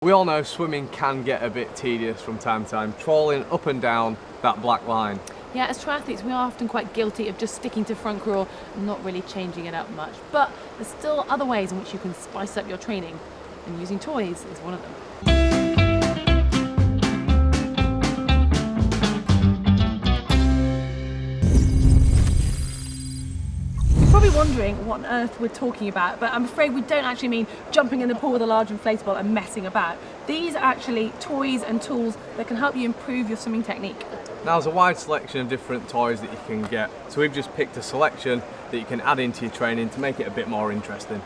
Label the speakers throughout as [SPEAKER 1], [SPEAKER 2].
[SPEAKER 1] We all know swimming can get a bit tedious from time to time, trawling up and down that black line.
[SPEAKER 2] Yeah, as triathletes we are often quite guilty of just sticking to front crawl and not really changing it up much. But there's still other ways in which you can spice up your training, and using toys is one of them. Probably wondering what on earth we're talking about, but I'm afraid we don't actually mean jumping in the pool with a large inflatable and messing about. These are actually toys and tools that can help you improve your swimming technique.
[SPEAKER 1] Now there's a wide selection of different toys that you can get, so we've just picked a selection that you can add into your training to make it a bit more interesting.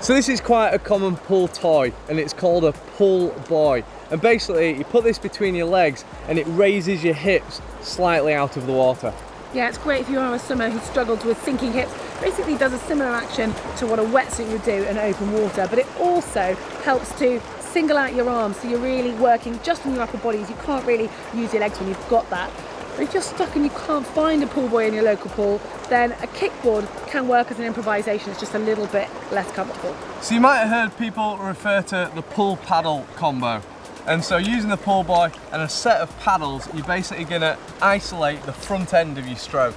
[SPEAKER 1] So this is quite a common pool toy, and it's called a pool buoy. And basically you put this between your legs and it raises your hips slightly out of the water.
[SPEAKER 2] Yeah, it's great if you are a swimmer who struggles with sinking hips. Basically does a similar action to what a wetsuit would do in open water, but it also helps to single out your arms, so you're really working just on your upper bodies. You can't really use your legs when you've got that. But if you're stuck and you can't find a pool buoy in your local pool, then a kickboard can work as an improvisation. It's just a little bit less comfortable.
[SPEAKER 1] So you might have heard people refer to the pull paddle combo. And so using the pull buoy and a set of paddles, you're basically going to isolate the front end of your stroke.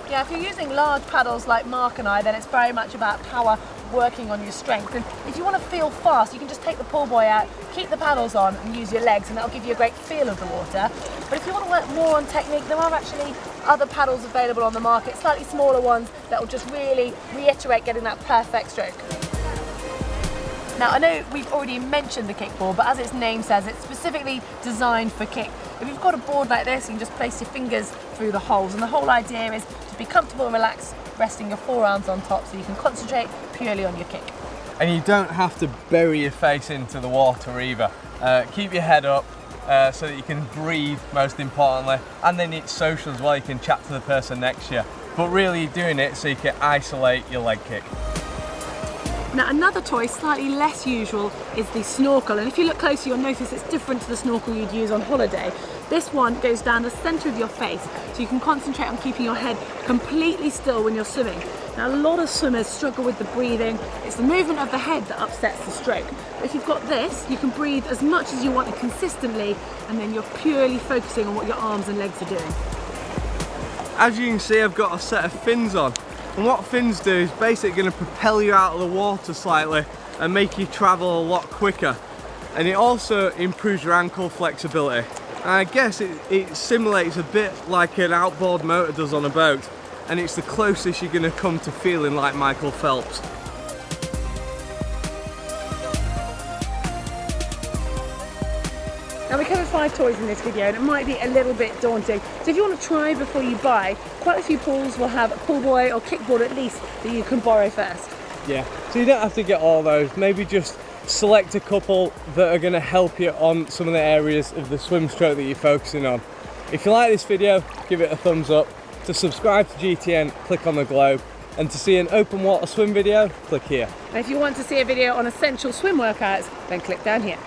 [SPEAKER 2] Yeah, if you're using large paddles like Mark and I, then it's very much about power working on your strength. And if you want to feel fast, you can just take the pull buoy out, keep the paddles on and use your legs, and that'll give you a great feel of the water. But if you want to work more on technique, there are actually other paddles available on the market, slightly smaller ones that will just really reiterate getting that perfect stroke. Now, I know we've already mentioned the kickboard, but as its name says, it's specifically designed for kick. If you've got a board like this, you can just place your fingers through the holes, and the whole idea is to be comfortable and relaxed, resting your forearms on top so you can concentrate purely on your kick.
[SPEAKER 1] And you don't have to bury your face into the water either. Keep your head up so that you can breathe, most importantly, and then it's social as well. You can chat to the person next to you, but really you're doing it so you can isolate your leg kick.
[SPEAKER 2] Now, another toy, slightly less usual, is the snorkel, and if you look closer you'll notice it's different to the snorkel you'd use on holiday. This one goes down the centre of your face, so you can concentrate on keeping your head completely still when you're swimming. Now, a lot of swimmers struggle with the breathing. It's the movement of the head that upsets the stroke. But if you've got this, you can breathe as much as you want and consistently, and then you're purely focusing on what your arms and legs are doing.
[SPEAKER 1] As you can see, I've got a set of fins on. And what fins do is basically going to propel you out of the water slightly and make you travel a lot quicker. And it also improves your ankle flexibility. And I guess it simulates a bit like an outboard motor does on a boat. And it's the closest you're going to come to feeling like Michael Phelps.
[SPEAKER 2] Now, we covered 5 toys in this video and it might be a little bit daunting. So if you want to try before you buy, quite a few pools will have a pool buoy or kickboard at least that you can borrow first.
[SPEAKER 1] Yeah, so you don't have to get all those. Maybe just select a couple that are going to help you on some of the areas of the swim stroke that you're focusing on. If you like this video, give it a thumbs up. To subscribe to GTN, click on the globe. And to see an open water swim video, click here.
[SPEAKER 2] And if you want to see a video on essential swim workouts, then click down here.